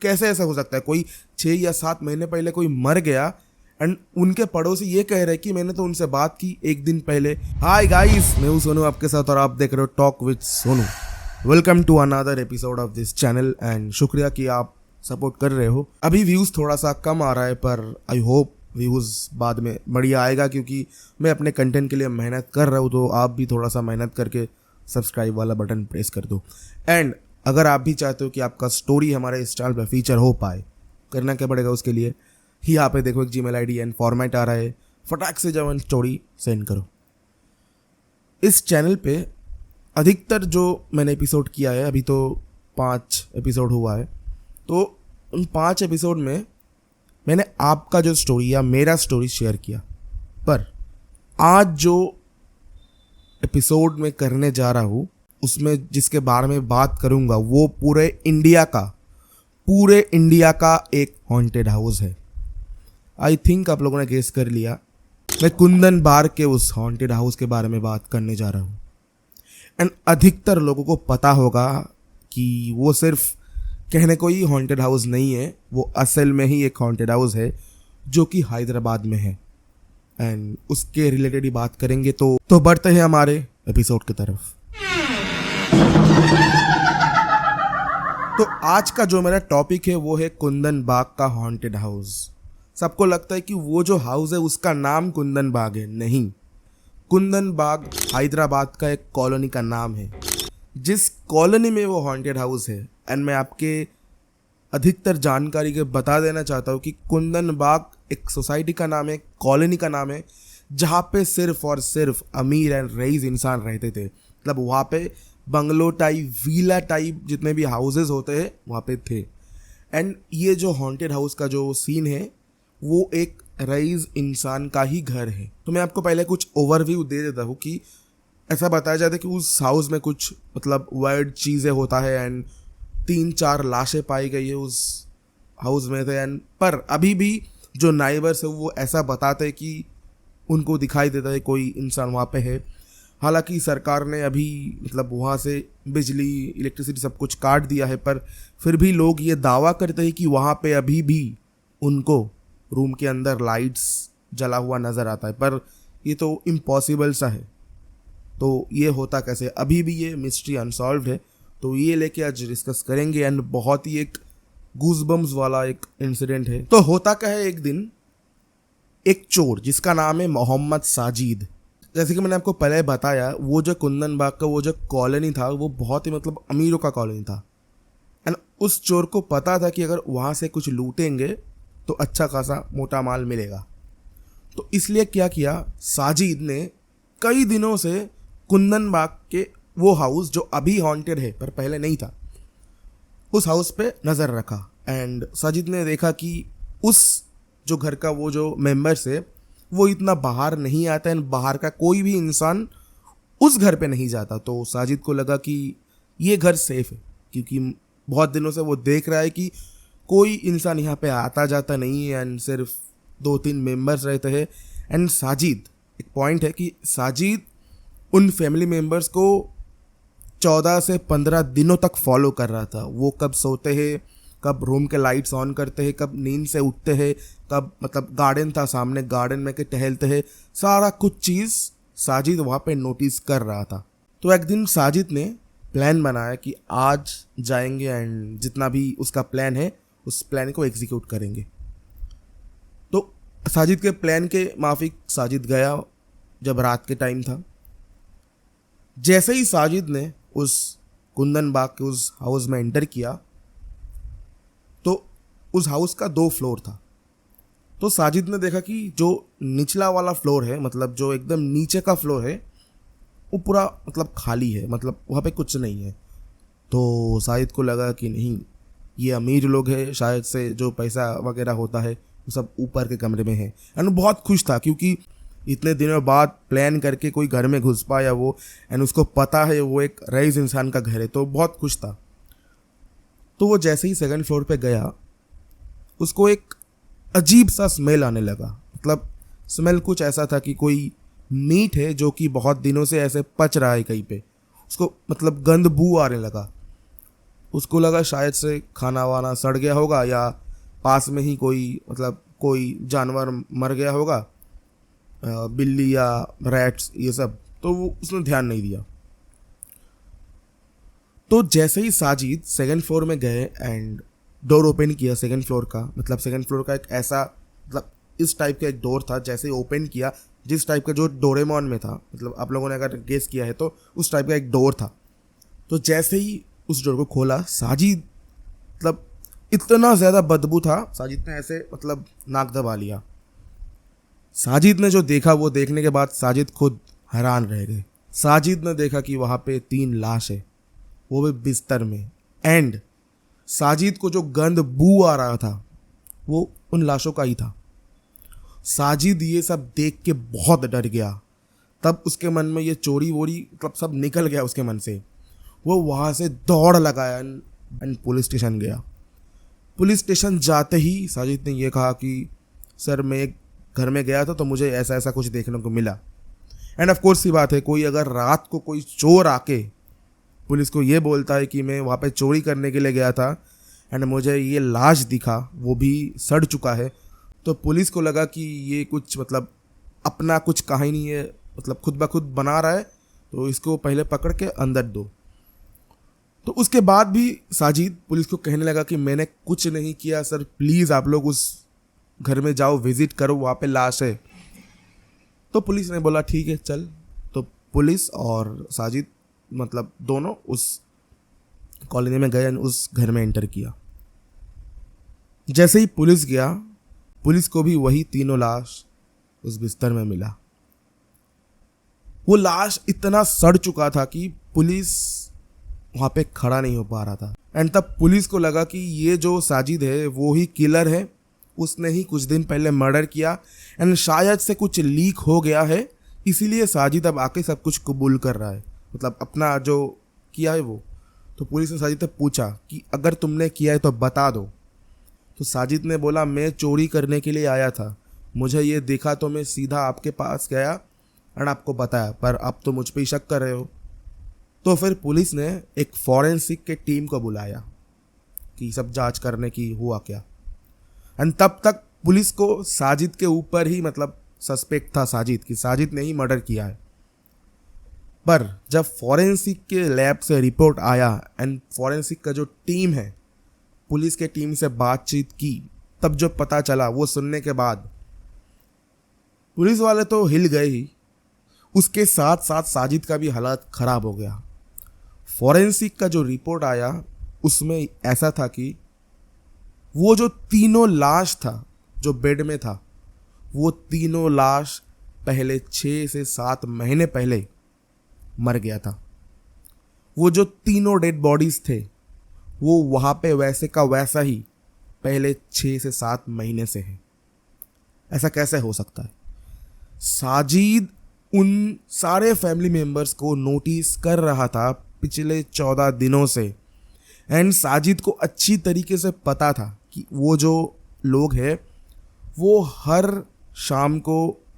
कैसे ऐसा हो सकता है? कोई 6 या 7 महीने पहले कोई मर गया एंड उनके पड़ोसी ये कह रहे कि मैंने तो उनसे बात की एक दिन पहले। हाय गाइस, मैं हूं सोनू आपके साथ और आप देख रहे हो talk with Sonu. Welcome to another episode of this channel and शुक्रिया कि आप सपोर्ट कर रहे हो। अभी व्यूज़ थोड़ा सा कम आ रहा है पर आई होप व्यूज़ बाद में बढ़िया आएगा, क्योंकि मैं अपने कंटेंट के लिए मेहनत कर रहा हूँ। तो आप भी थोड़ा सा मेहनत करके सब्सक्राइब वाला बटन प्रेस कर दो। एंड अगर आप भी चाहते हो कि आपका स्टोरी हमारे इस चैनल पर फीचर हो पाए, करना क्या पड़ेगा उसके लिए? ही यहाँ पे देखो एक जीमेल आईडी एंड फॉर्मेट आ रहा है, फटाक से जाओ स्टोरी सेंड करो। इस चैनल पे अधिकतर जो मैंने एपिसोड किया है, अभी तो 5 एपिसोड हुआ है, तो उन 5 एपिसोड में मैंने आपका जो स्टोरी या मेरा स्टोरी शेयर किया। पर आज जो एपिसोड में करने जा रहा हूँ उसमें जिसके बारे में बात करूँगा वो पूरे इंडिया का एक हॉन्टेड हाउस है। आई थिंक आप लोगों ने गेस कर लिया, मैं कुंदन बाग के उस हॉन्टेड हाउस के बारे में बात करने जा रहा हूँ। एंड अधिकतर लोगों को पता होगा कि वो सिर्फ कहने को ही हॉन्टेड हाउस नहीं है, वो असल में ही एक हॉन्टेड हाउस है जो कि हैदराबाद में है। एंड उसके रिलेटेड ही बात करेंगे। तो बढ़ते हैं हमारे एपिसोड की तरफ। तो आज का जो मेरा टॉपिक है वो है कुंदन बाग का हॉन्टेड हाउस। सबको लगता है कि वो जो हाउस है उसका नाम कुंदन बाग है। नहीं, कुंदन बाग हैदराबाद का एक कॉलोनी का नाम है, जिस कॉलोनी में वो हॉन्टेड हाउस है। एंड मैं आपके अधिकतर जानकारी के बता देना चाहता हूँ कि कुंदन बाग एक सोसाइटी का नाम है, कॉलोनी का नाम है, जहाँ पे सिर्फ और सिर्फ अमीर एंड रईस इंसान रहते थे। मतलब वहाँ पे बंगलो टाइप, विला टाइप जितने भी हाउसेस होते हैं वहाँ पे थे। एंड ये जो हॉन्टेड हाउस का जो सीन है वो एक रईस इंसान का ही घर है। तो मैं आपको पहले कुछ ओवरव्यू दे देता हूँ कि ऐसा बताया जाता है कि उस हाउस में कुछ मतलब वर्ड चीज़ें होता है एंड 3-4 लाशें पाई गई है उस हाउस में थे। एंड पर अभी भी जो नाइबर्स है वो ऐसा बताते हैं कि उनको दिखाई देता है कोई इंसान वहाँ पे है। हालांकि सरकार ने अभी मतलब वहाँ से बिजली, इलेक्ट्रिसिटी सब कुछ काट दिया है, पर फिर भी लोग ये दावा करते हैं कि वहाँ पे अभी भी उनको रूम के अंदर लाइट्स जला हुआ नज़र आता है। पर ये तो इम्पॉसिबल सा है, तो ये होता कैसे? अभी भी ये मिस्ट्री अनसॉल्व्ड है। तो ये लेके आज डिस्कस करेंगे। एंड बहुत ही एक गूज़बम्स वाला एक इंसिडेंट है। तो होता क्या है, एक दिन एक चोर जिसका नाम है मोहम्मद साजिद, जैसे कि मैंने आपको पहले बताया, वो जो कुंदन बाग का वो जो कॉलोनी था वो बहुत ही मतलब अमीरों का कॉलोनी था। एंड उस चोर को पता था कि अगर वहाँ से कुछ लूटेंगे तो अच्छा खासा मोटा माल मिलेगा। तो इसलिए क्या किया, साजिद ने कई दिनों से कुंदन बाग के वो हाउस जो अभी हॉन्टेड है पर पहले नहीं था, उस हाउस पे नज़र रखा। एंड साजिद ने देखा कि उस जो घर का वो जो मेंबर्स है वो इतना बाहर नहीं आता है, बाहर का कोई भी इंसान उस घर पे नहीं जाता। तो साजिद को लगा कि ये घर सेफ है, क्योंकि बहुत दिनों से वो देख रहा है कि कोई इंसान यहाँ पे आता जाता नहीं है एंड सिर्फ 2-3 मेंबर्स रहते हैं। एंड साजिद, एक पॉइंट है कि साजिद उन फैमिली मेंबर्स को 14 से 15 दिनों तक फॉलो कर रहा था। वो कब सोते हैं, कब रूम के लाइट्स ऑन करते हैं, कब नींद से उठते हैं, कब मतलब गार्डन था सामने, गार्डन में के टहलते हैं, सारा कुछ चीज़ साजिद वहाँ पे नोटिस कर रहा था। तो एक दिन साजिद ने प्लान बनाया कि आज जाएंगे एंड जितना भी उसका प्लान है उस प्लान को एग्जीक्यूट करेंगे। तो साजिद के प्लान के माफिक साजिद गया जब रात के टाइम था। जैसे ही साजिद ने उस कुंदन बाग के उस हाउस में एंटर किया तो उस हाउस का 2 फ्लोर था। तो साजिद ने देखा कि जो निचला वाला फ्लोर है, मतलब जो एकदम नीचे का फ्लोर है, वो पूरा मतलब खाली है, मतलब वहाँ पे कुछ नहीं है। तो साजिद को लगा कि नहीं, ये अमीर लोग हैं, शायद से जो पैसा वगैरह होता है वो सब ऊपर के कमरे में है। एंड वो बहुत खुश था क्योंकि इतने दिनों बाद प्लान करके कोई घर में घुस पाया वो, एंड उसको पता है वो एक रईस इंसान का घर है, तो बहुत खुश था। तो वो जैसे ही 2nd फ्लोर पे गया उसको एक अजीब सा स्मेल आने लगा। मतलब स्मेल कुछ ऐसा था कि कोई मीट है जो कि बहुत दिनों से ऐसे पच रहा है कहीं पे, उसको मतलब गंद बू आने लगा। उसको लगा शायद से खाना वाना सड़ गया होगा या पास में ही कोई जानवर मर गया होगा, बिल्ली या रैट्स ये सब, तो वो उसने ध्यान नहीं दिया। तो जैसे ही साजिद सेकंड फ्लोर में गए एंड डोर ओपन किया सेकंड फ्लोर का, मतलब सेकंड फ्लोर का एक ऐसा मतलब इस टाइप का एक डोर था, जैसे ही ओपन किया जिस टाइप का जो डोरेमोन में था, मतलब आप लोगों ने अगर गेस किया है तो उस टाइप का एक डोर था। तो जैसे ही उस डोर को खोला, साजिद मतलब इतना ज़्यादा बदबू था, साजिद ने ऐसे मतलब नाक दबा लिया। साजिद ने जो देखा वो देखने के बाद साजिद खुद हैरान रह गए। साजिद ने देखा कि वहाँ पे 3 लाश है, वो भी बिस्तर में, एंड साजिद को जो गंद बू आ रहा था वो उन लाशों का ही था। साजिद ये सब देख के बहुत डर गया। तब उसके मन में ये चोरी वोरी मतलब सब निकल गया उसके मन से। वो वहाँ से दौड़ लगाया एंड पुलिस स्टेशन गया। पुलिस स्टेशन जाते ही साजिद ने ये कहा कि सर मैं एक घर में गया था तो मुझे ऐसा ऐसा कुछ देखने को मिला। एंड ऑफ कोर्स सी बात है, कोई अगर रात को कोई चोर आके पुलिस को ये बोलता है कि मैं वहाँ पे चोरी करने के लिए गया था एंड मुझे ये लाश दिखा, वो भी सड़ चुका है, तो पुलिस को लगा कि ये कुछ मतलब अपना कुछ कहानी है, मतलब खुद ब खुद बना रहा है, तो इसको पहले पकड़ के अंदर दो। तो उसके बाद भी साजिद पुलिस को कहने लगा कि मैंने कुछ नहीं किया सर, प्लीज़ आप लोग उस घर में जाओ, विजिट करो, वहाँ पे लाश है। तो पुलिस ने बोला ठीक है चल। तो पुलिस और साजिद मतलब दोनों उस कॉलोनी में गए, उस घर में एंटर किया। जैसे ही पुलिस गया, पुलिस को भी वही 3 लाश उस बिस्तर में मिला। वो लाश इतना सड़ चुका था कि पुलिस वहाँ पे खड़ा नहीं हो पा रहा था। एंड तब पुलिस को लगा कि ये जो साजिद है वो ही किलर है, उसने ही कुछ दिन पहले मर्डर किया एंड शायद से कुछ लीक हो गया है, इसीलिए साजिद अब आके सब कुछ कबूल कर रहा है, मतलब अपना जो किया है वो। तो पुलिस ने साजिद से पूछा कि अगर तुमने किया है तो बता दो। तो साजिद ने बोला मैं चोरी करने के लिए आया था, मुझे ये देखा तो मैं सीधा आपके पास गया और आपको बताया, पर आप तो मुझ पे ही शक कर रहे हो। तो फिर पुलिस ने एक फॉरेंसिक के टीम को बुलाया कि सब जांच करने की हुआ क्या। एंड तब तक पुलिस को साजिद के ऊपर ही मतलब सस्पेक्ट था साजिद, कि साजिद ने ही मर्डर किया है। पर जब फॉरेंसिक के लैब से रिपोर्ट आया एंड फॉरेंसिक का जो टीम है पुलिस के टीम से बातचीत की, तब जो पता चला वो सुनने के बाद पुलिस वाले तो हिल गए ही, उसके साथ साथ साजिद का भी हालत खराब हो गया। फॉरेंसिक का जो रिपोर्ट आया उसमें ऐसा था कि वो जो 3 लाश था जो बेड में था, वो 3 लाश पहले 6 से 7 महीने पहले मर गया था। वो जो 3 डेड बॉडीज थे वो वहाँ पे वैसे का वैसा ही पहले 6 से 7 महीने से है। ऐसा कैसे हो सकता है? साजिद उन सारे फैमिली मेंबर्स को नोटिस कर रहा था पिछले 14 दिनों से, एंड साजिद को अच्छी तरीके से पता था कि वो जो लोग हैं वो हर शाम को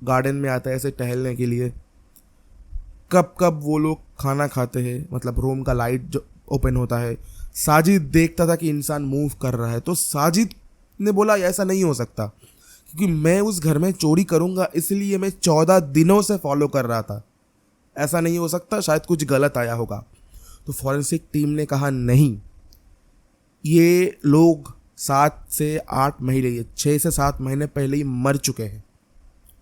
गार्डन में आता है ऐसे टहलने के लिए, कब कब वो लोग खाना खाते हैं, मतलब रूम का लाइट जो ओपन होता है, साजिद देखता था कि इंसान मूव कर रहा है। तो साजिद ने बोला ऐसा नहीं हो सकता, क्योंकि मैं उस घर में चोरी करूंगा इसलिए मैं 14 दिनों से फॉलो कर रहा था, ऐसा नहीं हो सकता, शायद कुछ गलत आया होगा। तो फॉरेंसिक टीम ने कहा नहीं, ये लोग 7 से 8 महीने 6 से 7 महीने पहले ही मर चुके हैं।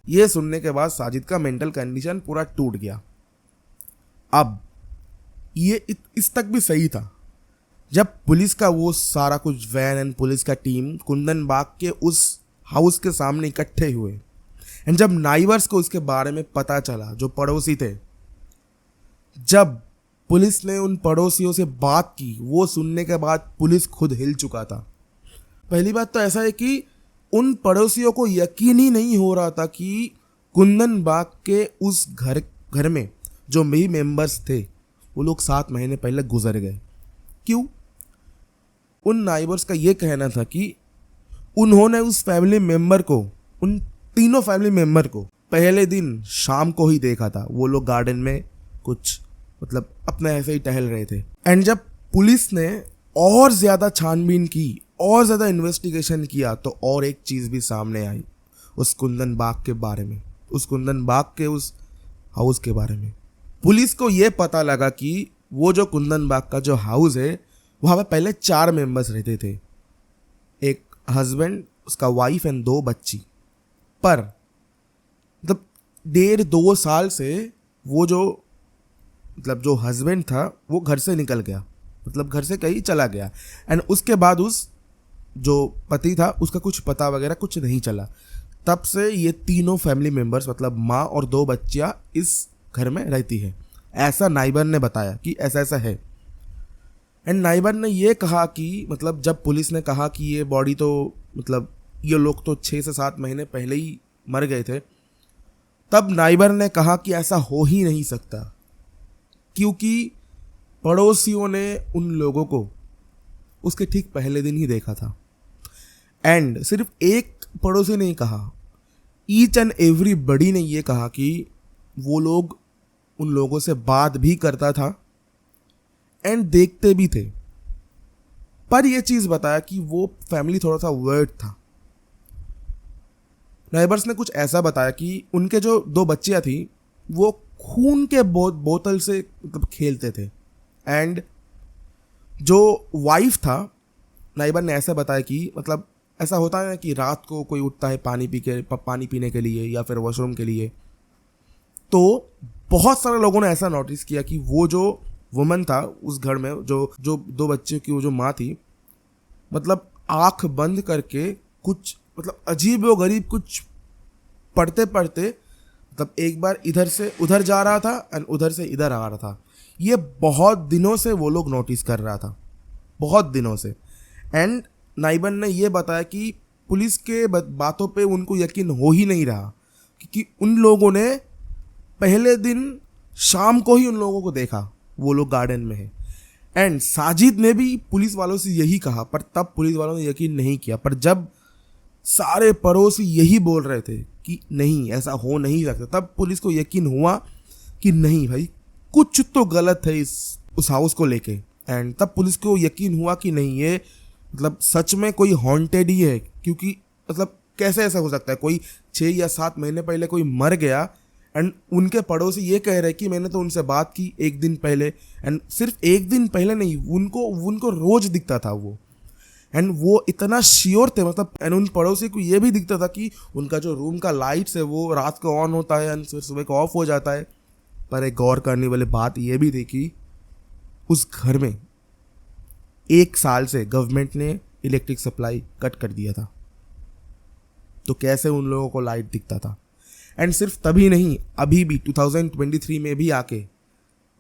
ये सुनने के बाद साजिद का मेंटल कंडीशन पूरा टूट गया। अब ये इस तक भी सही था। जब पुलिस का वो सारा कुछ वैन एंड पुलिस का टीम कुंदन बाग के उस हाउस के सामने इकट्ठे हुए एंड जब नाइबर्स को उसके बारे में पता चला, जो पड़ोसी थे, जब पुलिस ने उन पड़ोसियों से बात की, वो सुनने के बाद पुलिस खुद हिल चुका था। पहली बात तो ऐसा है कि उन पड़ोसियों को यकीन ही नहीं हो रहा था कि कुंदन बाग के उस घर में जो भी मेंबर्स थे वो लोग 7 महीने पहले गुजर गए। क्यों? उन नाइबर्स का ये कहना था कि उन्होंने उस फैमिली मेंबर को, उन 3 फैमिली मेंबर को पहले दिन शाम को ही देखा था। वो लोग गार्डन में कुछ मतलब अपने ऐसे ही टहल रहे थे। एंड जब पुलिस ने और ज़्यादा छानबीन की, और ज़्यादा इन्वेस्टिगेशन किया तो और एक चीज़ भी सामने आई उस कुंदन बाग के बारे में, उस कुंदन बाग के उस हाउस के बारे में। पुलिस को ये पता लगा कि वो जो कुंदन बाग का जो हाउस है वहाँ पे पहले 4 मेंबर्स रहते थे, एक हस्बैंड, उसका वाइफ एंड 2 बच्ची। पर मतलब 1.5-2 साल से वो जो मतलब जो हस्बैंड था वो घर से निकल गया, मतलब घर से कहीं चला गया। एंड उसके बाद उस जो पति था उसका कुछ पता वगैरह कुछ नहीं चला। तब से ये तीनों फैमिली मेंबर्स मतलब माँ और 2 बच्चियाँ इस घर में रहती है। ऐसा नाइबर ने बताया कि ऐसा ऐसा है। एंड नाइबर ने ये कहा कि मतलब जब पुलिस ने कहा कि ये बॉडी तो मतलब ये लोग तो 6 से 7 महीने पहले ही मर गए थे, तब नाइबर ने कहा कि ऐसा हो ही नहीं सकता, क्योंकि पड़ोसियों ने उन लोगों को उसके ठीक पहले दिन ही देखा था। एंड सिर्फ एक पड़ोसी ने ही कहा, ईच एंड एवरीबडी ने ये कहा कि वो लोग उन लोगों से बात भी करता था एंड देखते भी थे। पर यह चीज़ बताया कि वो फैमिली थोड़ा सा वर्ड था। नाइबर्स ने कुछ ऐसा बताया कि उनके जो 2 बच्चियां थी वो खून के बोतल से मतलब खेलते थे। एंड जो वाइफ था, नाइबर ने ऐसा बताया कि मतलब ऐसा होता है कि रात को कोई उठता है पानी पीने के लिए या फिर वॉशरूम के लिए, तो बहुत सारे लोगों ने ऐसा नोटिस किया कि वो जो वुमन था उस घर में, जो 2 बच्चों की वो जो माँ थी, मतलब आंख बंद करके कुछ मतलब अजीब व गरीब कुछ पढ़ते पढ़ते मतलब एक बार इधर से उधर जा रहा था एंड उधर से इधर आ रहा था। ये बहुत दिनों से वो लोग नोटिस कर रहा था, बहुत दिनों से। एंड नाइबर ने ये बताया कि पुलिस के बातों पे उनको यकीन हो ही नहीं रहा, क्योंकि उन लोगों ने पहले दिन शाम को ही उन लोगों को देखा, वो लोग गार्डन में है। एंड साजिद ने भी पुलिस वालों से यही कहा, पर तब पुलिस वालों ने यकीन नहीं किया। पर जब सारे पड़ोसी यही बोल रहे थे कि नहीं ऐसा हो नहीं सकता, तब पुलिस को यकीन हुआ कि नहीं भाई कुछ तो गलत है उस हाउस को लेके। एंड तब पुलिस को यकीन हुआ कि नहीं ये मतलब सच में कोई हॉन्टेड ही है, क्योंकि मतलब कैसे ऐसा हो सकता है, कोई 6 या 7 महीने पहले कोई मर गया एंड उनके पड़ोसी ये कह रहे कि मैंने तो उनसे बात की 1 दिन पहले। एंड सिर्फ 1 दिन पहले नहीं, उनको रोज दिखता था वो। एंड वो इतना श्योर थे मतलब, एंड उन पड़ोसी को ये भी दिखता था कि उनका जो रूम का लाइट्स है वो रात को ऑन होता है एंड फिर सुबह को ऑफ हो जाता है। पर एक गौर करने वाली बात ये भी थी कि उस घर में 1 साल से गवर्नमेंट ने इलेक्ट्रिक सप्लाई कट कर दिया था, तो कैसे उन लोगों को लाइट दिखता था। एंड सिर्फ तभी नहीं, अभी भी 2023 में भी आके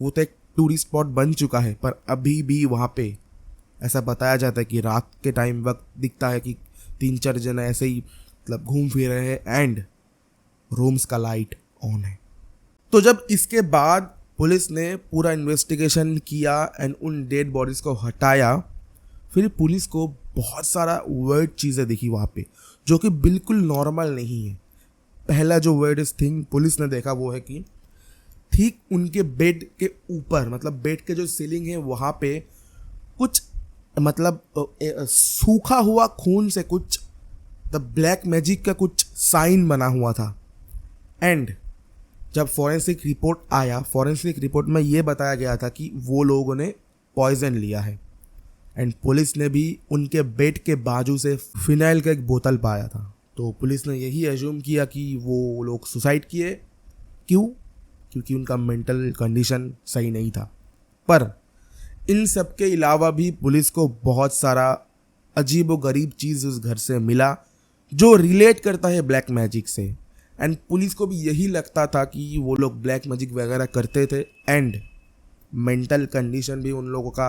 वो तो एक टूरिस्ट स्पॉट बन चुका है, पर अभी भी वहाँ पे ऐसा बताया जाता है कि रात के टाइम वक्त दिखता है कि 3-4 जन ऐसे ही मतलब घूम फिर रहे हैं एंड रूम्स का लाइट ऑन है। तो जब इसके बाद पुलिस ने पूरा इन्वेस्टिगेशन किया एंड उन डेड बॉडीज़ को हटाया, फिर पुलिस को बहुत सारा वर्ड चीज़ें दिखी वहाँ पे जो कि बिल्कुल नॉर्मल नहीं है। पहला जो वर्ड इस थिंग पुलिस ने देखा वो है कि ठीक उनके बेड के ऊपर मतलब बेड के जो सीलिंग है वहाँ पे कुछ मतलब सूखा हुआ खून से कुछ द ब्लैक मैजिक का कुछ साइन बना हुआ था। एंड जब फॉरेंसिक रिपोर्ट आया, फॉरेंसिक रिपोर्ट में ये बताया गया था कि वो लोगों ने पॉइजन लिया है। एंड पुलिस ने भी उनके बेड के बाजू से फिनाइल का एक बोतल पाया था, तो पुलिस ने यही एज्यूम किया कि वो लोग सुसाइड किए। क्यों? क्योंकि उनका मेंटल कंडीशन सही नहीं था। पर इन सब के अलावा भी पुलिस को बहुत सारा अजीब व गरीब चीज़ उस घर से मिला जो रिलेट करता है ब्लैक मैजिक से। एंड पुलिस को भी यही लगता था कि वो लोग ब्लैक मैजिक वगैरह करते थे एंड मेंटल कंडीशन भी उन लोगों का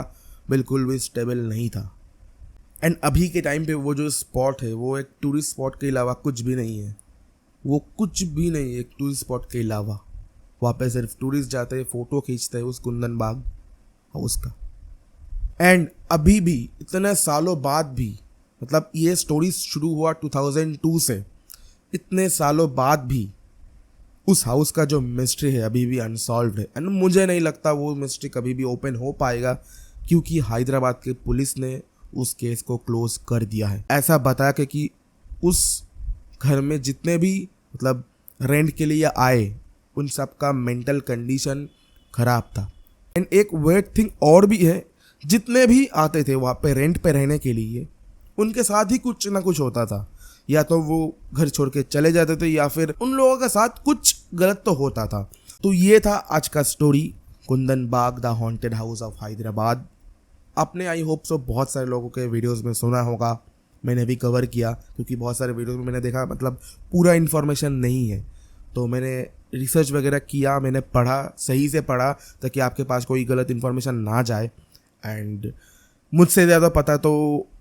बिल्कुल भी स्टेबल नहीं था। एंड अभी के टाइम पे वो जो स्पॉट है वो एक टूरिस्ट स्पॉट के अलावा कुछ भी नहीं है, वो कुछ भी नहीं है एक टूरिस्ट स्पॉट के अलावा। वहाँ पे सिर्फ टूरिस्ट जाते हैं, फ़ोटो खींचते हैं उस कुंदन बाग हाउस का। एंड अभी भी इतने सालों बाद भी मतलब ये स्टोरी शुरू हुआ 2002 से, इतने सालों बाद भी उस हाउस का जो मिस्ट्री है अभी भी अनसॉल्व्ड है। एंड मुझे नहीं लगता वो मिस्ट्री कभी भी ओपन हो पाएगा, क्योंकि हैदराबाद के पुलिस ने उस केस को क्लोज कर दिया है, ऐसा बता के कि उस घर में जितने भी मतलब रेंट के लिए आए उन सब का मेंटल कंडीशन खराब था। एंड एक वेट थिंग और भी है, जितने भी आते थे वहाँ पे रेंट पे रहने के लिए उनके साथ ही कुछ ना कुछ होता था, या तो वो घर छोड़ के चले जाते थे या फिर उन लोगों के साथ कुछ गलत तो होता था। तो ये था आज का story, Kundan Bagh the haunted house of Hyderabad. आपने आई होप सो बहुत सारे लोगों के वीडियोस में सुना होगा, मैंने भी कवर किया क्योंकि बहुत सारे वीडियोस में मैंने देखा मतलब पूरा इन्फॉर्मेशन नहीं है, तो मैंने रिसर्च वगैरह किया, मैंने पढ़ा, सही से पढ़ा ताकि आपके पास कोई गलत इन्फॉर्मेशन ना जाए। एंड मुझसे ज़्यादा पता तो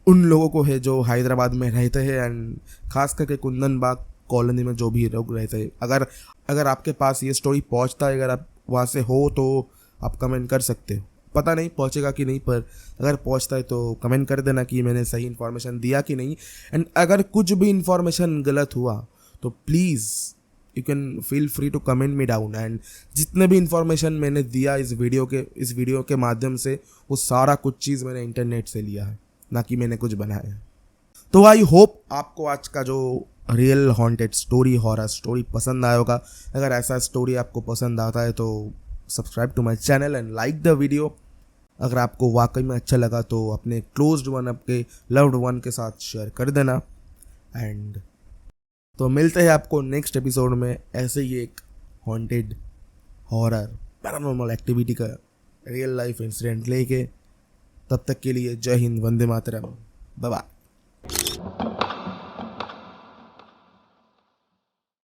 उन लोगों को है जो हैदराबाद में रहते हैं एंड खास करके कुंदन बाग कॉलोनी में जो भी लोग रहते हैं। अगर आपके पास ये स्टोरी पहुंचता है, अगर आप वहाँ से हो तो आप कमेंट कर सकते हो। पता नहीं पहुंचेगा कि नहीं, पर अगर पहुंचता है तो कमेंट कर देना कि मैंने सही इन्फॉर्मेशन दिया कि नहीं। एंड अगर कुछ भी इन्फॉर्मेशन गलत हुआ तो please you can feel free to comment me down. And जितने भी इन्फॉर्मेशन मैंने दिया इस वीडियो के माध्यम से, वो सारा कुछ चीज़ मैंने इंटरनेट से लिया है, ना कि मैंने कुछ बनाया है। तो आई होप आपको आज का जो real haunted story, horror story पसंद आया होगा। अगर ऐसा स्टोरी आपको पसंद आता है तो subscribe to my channel and like the video. अगर आपको वाकई में अच्छा लगा तो अपने क्लोज्ड वन, आपके लव्ड वन के साथ शेयर कर देना। एंड तो मिलते हैं आपको नेक्स्ट एपिसोड में ऐसे ही एक हॉन्टेड हॉरर पैरानॉर्मल एक्टिविटी का रियल लाइफ इंसिडेंट लेके। तब तक के लिए जय हिंद, वंदे मातरम, बाय बाय।